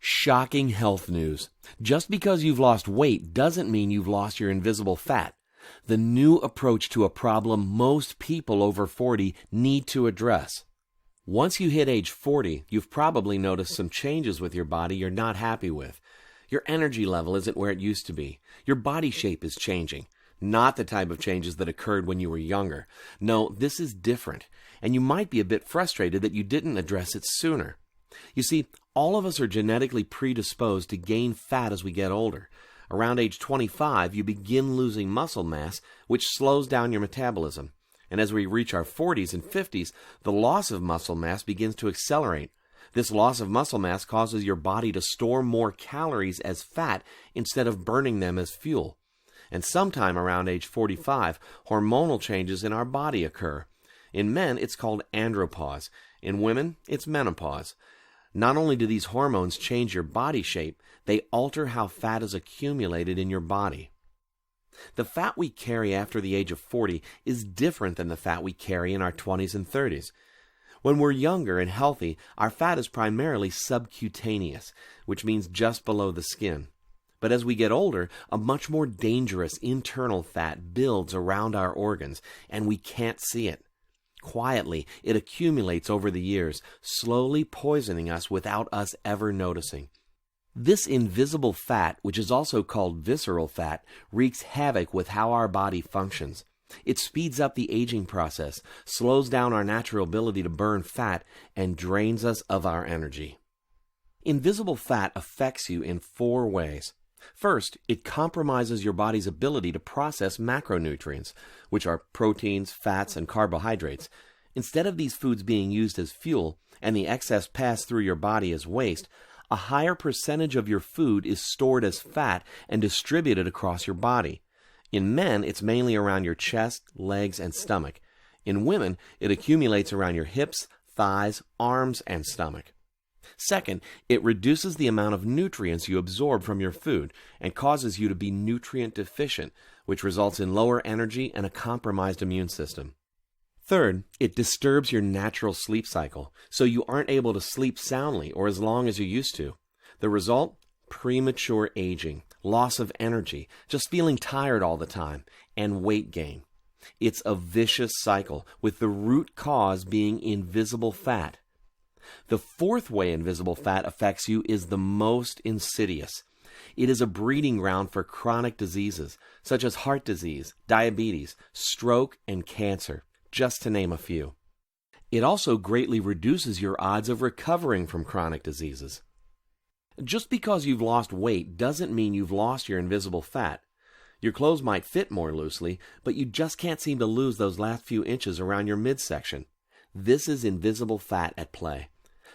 Shocking health news. Just because you've lost weight doesn't mean you've lost your invisible fat. The new approach to a problem most people over 40 need to address. Once you hit age 40, you've probably noticed some changes with your body you're not happy with. Your energy level isn't where it used to be. Your body shape is changing. Not the type of changes that occurred when you were younger. No, this is different, and you might be a bit frustrated that you didn't address it sooner. You see, all of us are genetically predisposed to gain fat as we get older. Around age 25, you begin losing muscle mass, which slows down your metabolism. And as we reach our 40s and 50s, the loss of muscle mass begins to accelerate. This loss of muscle mass causes your body to store more calories as fat instead of burning them as fuel. And sometime around age 45, hormonal changes in our body occur. In men, it's called andropause. In women, it's menopause. Not only do these hormones change your body shape, they alter how fat is accumulated in your body. The fat we carry after the age of 40 is different than the fat we carry in our 20s and 30s. When we're younger and healthy, our fat is primarily subcutaneous, which means just below the skin. But as we get older, a much more dangerous internal fat builds around our organs, and we can't see it. Quietly, it accumulates over the years, slowly poisoning us without us ever noticing. This invisible fat, which is also called visceral fat, wreaks havoc with how our body functions. It speeds up the aging process, slows down our natural ability to burn fat, and drains us of our energy. Invisible fat affects you in 4 ways. First, it compromises your body's ability to process macronutrients, which are proteins, fats, and carbohydrates. Instead of these foods being used as fuel and the excess passed through your body as waste, a higher percentage of your food is stored as fat and distributed across your body. In men, it's mainly around your chest, legs, and stomach. In women, it accumulates around your hips, thighs, arms, and stomach. Second, it reduces the amount of nutrients you absorb from your food and causes you to be nutrient deficient, which results in lower energy and a compromised immune system. Third, it disturbs your natural sleep cycle, so you aren't able to sleep soundly or as long as you used to. The result? Premature aging, loss of energy, just feeling tired all the time, and weight gain. It's a vicious cycle, with the root cause being invisible fat. The 4th way invisible fat affects you is the most insidious. It is a breeding ground for chronic diseases, such as heart disease, diabetes, stroke, and cancer, just to name a few. It also greatly reduces your odds of recovering from chronic diseases. Just because you've lost weight doesn't mean you've lost your invisible fat. Your clothes might fit more loosely, but you just can't seem to lose those last few inches around your midsection. This is invisible fat at play.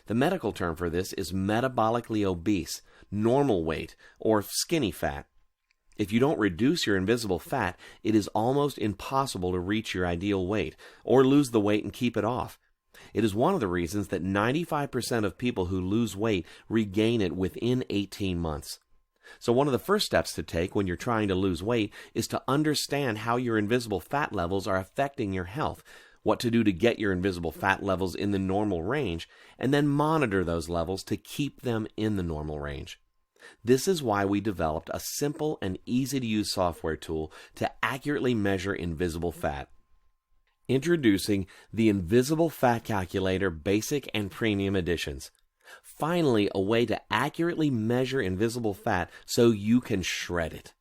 The medical term for this is metabolically obese, normal weight, or skinny fat. If you don't reduce your invisible fat, it is almost impossible to reach your ideal weight, or lose the weight and keep it off. It is one of the reasons that 95% of people who lose weight regain it within 18 months. So one of the first steps to take when you're trying to lose weight is to understand how your invisible fat levels are affecting your health, what to do to get your invisible fat levels in the normal range, and then monitor those levels to keep them in the normal range. This is why we developed a simple and easy-to-use software tool to accurately measure invisible fat. Introducing the Invisible Fat Calculator Basic and Premium Editions. Finally, a way to accurately measure invisible fat so you can shred it.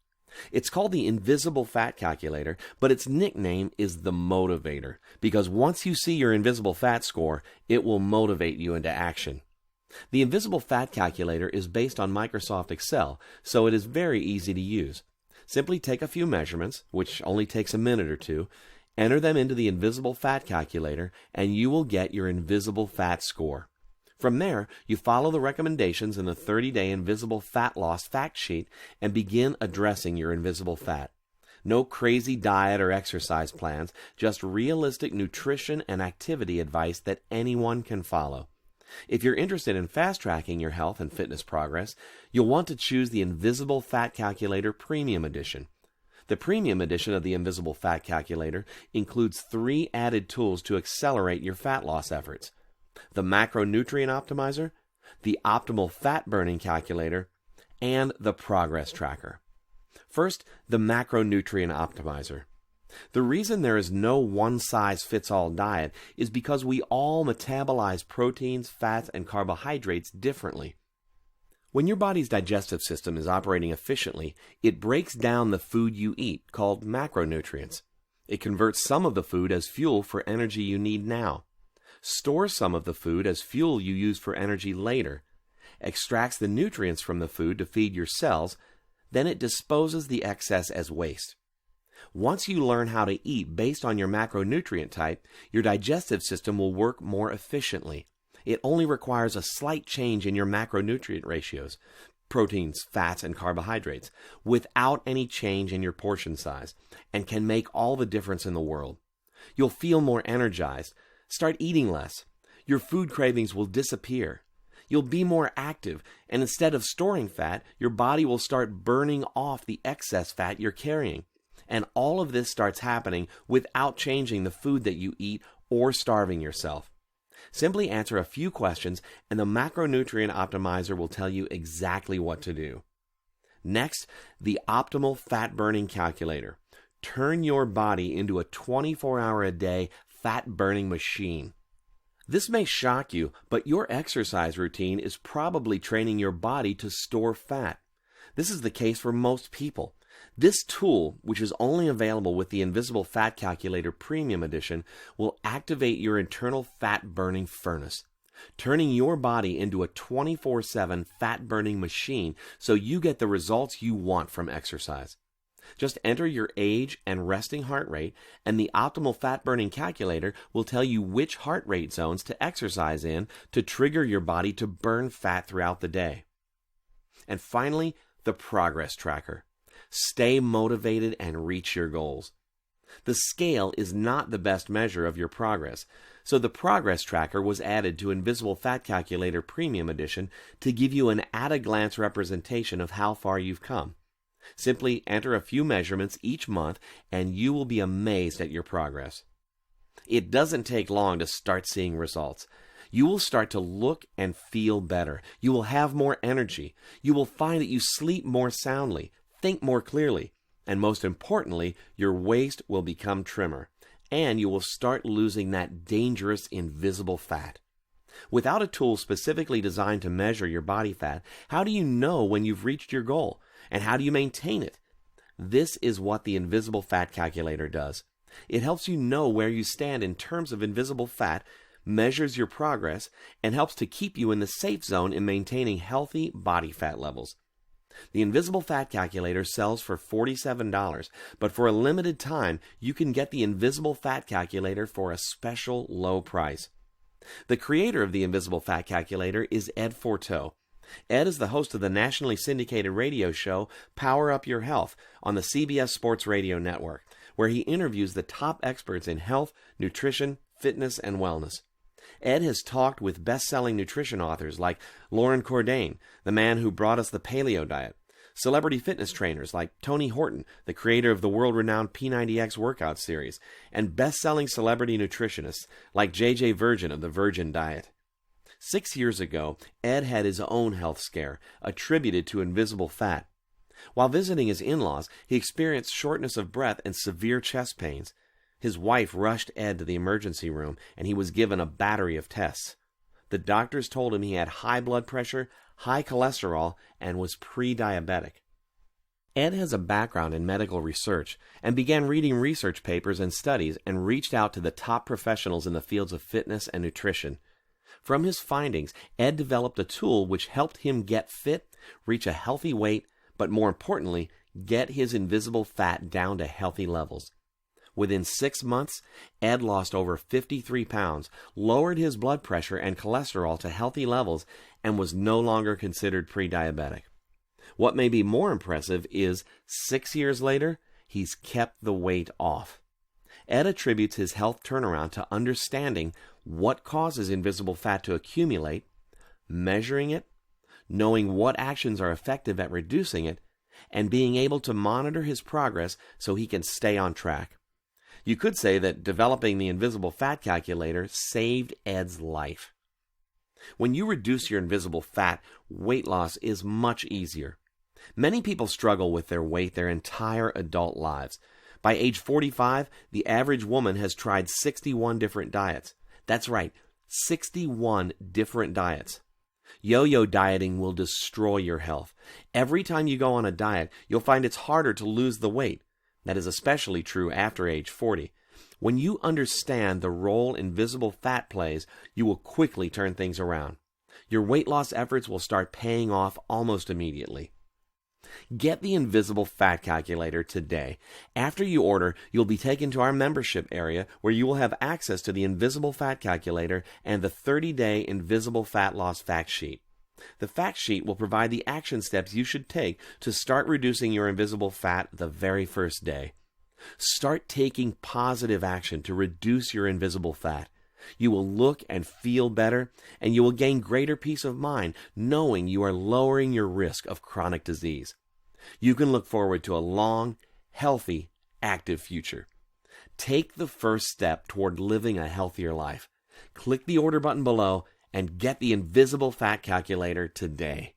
It's called the Invisible Fat Calculator, but its nickname is the Motivator, because once you see your invisible fat score, it will motivate you into action. The Invisible Fat Calculator is based on Microsoft Excel, so it is very easy to use. Simply take a few measurements, which only takes a minute or 2, enter them into the Invisible Fat Calculator, and you will get your invisible fat score. From there, you follow the recommendations in the 30-day Invisible Fat Loss Fact Sheet and begin addressing your invisible fat. No crazy diet or exercise plans, just realistic nutrition and activity advice that anyone can follow. If you're interested in fast-tracking your health and fitness progress, you'll want to choose the Invisible Fat Calculator Premium Edition. The Premium Edition of the Invisible Fat Calculator includes 3 added tools to accelerate your fat loss efforts: the Macronutrient Optimizer, the optimal fat burning calculator, and the progress tracker. First, the macronutrient optimizer. The reason there is no one-size-fits-all diet is because we all metabolize proteins, fats, and carbohydrates differently. When your body's digestive system is operating efficiently, it breaks down the food you eat, called macronutrients. It converts some of the food as fuel for energy you need now, stores some of the food as fuel you use for energy later, extracts the nutrients from the food to feed your cells, then it disposes the excess as waste. Once you learn how to eat based on your macronutrient type, your digestive system will work more efficiently. It only requires a slight change in your macronutrient ratios, proteins, fats, and carbohydrates, without any change in your portion size, and can make all the difference in the world. You'll feel more energized, start eating less, your food cravings will disappear. You'll be more active, and instead of storing fat, your body will start burning off the excess fat you're carrying. And all of this starts happening without changing the food that you eat or starving yourself. Simply answer a few questions and the macronutrient optimizer will tell you exactly what to do. Next, the optimal fat burning calculator. Turn your body into a 24-hour-a-day fat burning machine. This may shock you, but your exercise routine is probably training your body to store fat. This is the case for most people. This tool, which is only available with the Invisible Fat Calculator Premium Edition, will activate your internal fat-burning furnace, turning your body into a 24/7 fat-burning machine so you get the results you want from exercise. Just enter your age and resting heart rate, and the optimal fat-burning calculator will tell you which heart rate zones to exercise in to trigger your body to burn fat throughout the day. And finally, the progress tracker. Stay motivated and reach your goals. The scale is not the best measure of your progress, so the progress tracker was added to Invisible Fat Calculator Premium Edition to give you an at-a-glance representation of how far you've come. Simply enter a few measurements each month and you will be amazed at your progress. It doesn't take long to start seeing results. You will start to look and feel better. You will have more energy. You will find that you sleep more soundly, think more clearly, and most importantly, your waist will become trimmer, and you will start losing that dangerous invisible fat. Without a tool specifically designed to measure your body fat, how do you know when you've reached your goal, and how do you maintain it? This is what the Invisible Fat Calculator does. It helps you know where you stand in terms of invisible fat, measures your progress, and helps to keep you in the safe zone in maintaining healthy body fat levels. The Invisible Fat Calculator sells for $47, but for a limited time, you can get the Invisible Fat Calculator for a special low price. The creator of the Invisible Fat Calculator is Ed Forteau. Ed is the host of the nationally syndicated radio show Power Up Your Health on the CBS Sports Radio Network, where he interviews the top experts in health, nutrition, fitness, and wellness. Ed has talked with best-selling nutrition authors like Lauren Cordain, the man who brought us the paleo diet, celebrity fitness trainers like Tony Horton, the creator of the world-renowned P90X workout series, and best-selling celebrity nutritionists like JJ Virgin of the Virgin Diet. 6 years ago, Ed had his own health scare, attributed to invisible fat. While visiting his in-laws, he experienced shortness of breath and severe chest pains. His wife rushed Ed to the emergency room, and he was given a battery of tests. The doctors told him he had high blood pressure, high cholesterol, and was pre-diabetic. Ed has a background in medical research and began reading research papers and studies and reached out to the top professionals in the fields of fitness and nutrition. From his findings, Ed developed a tool which helped him get fit, reach a healthy weight, but more importantly, get his invisible fat down to healthy levels. Within 6 months, Ed lost over 53 pounds, lowered his blood pressure and cholesterol to healthy levels, and was no longer considered pre-diabetic. What may be more impressive is, 6 years later, he's kept the weight off. Ed attributes his health turnaround to understanding what causes invisible fat to accumulate, measuring it, knowing what actions are effective at reducing it, and being able to monitor his progress so he can stay on track. You could say that developing the Invisible Fat Calculator saved Ed's life. When you reduce your invisible fat, weight loss is much easier. Many people struggle with their weight their entire adult lives. By age 45, the average woman has tried 61 different diets. That's right, 61 different diets. Yo-yo dieting will destroy your health. Every time you go on a diet, you'll find it's harder to lose the weight. That is especially true after age 40. When you understand the role invisible fat plays, you will quickly turn things around. Your weight loss efforts will start paying off almost immediately. Get the Invisible Fat Calculator today. After you order, you'll be taken to our membership area where you will have access to the Invisible Fat Calculator and the 30-day Invisible Fat Loss Fact Sheet. The fact sheet will provide the action steps you should take to start reducing your invisible fat the very first day. Start taking positive action to reduce your invisible fat. You will look and feel better, and you will gain greater peace of mind knowing you are lowering your risk of chronic disease. You can look forward to a long, healthy, active future. Take the first step toward living a healthier life. Click the order button below and get the Invisible Fat Calculator today.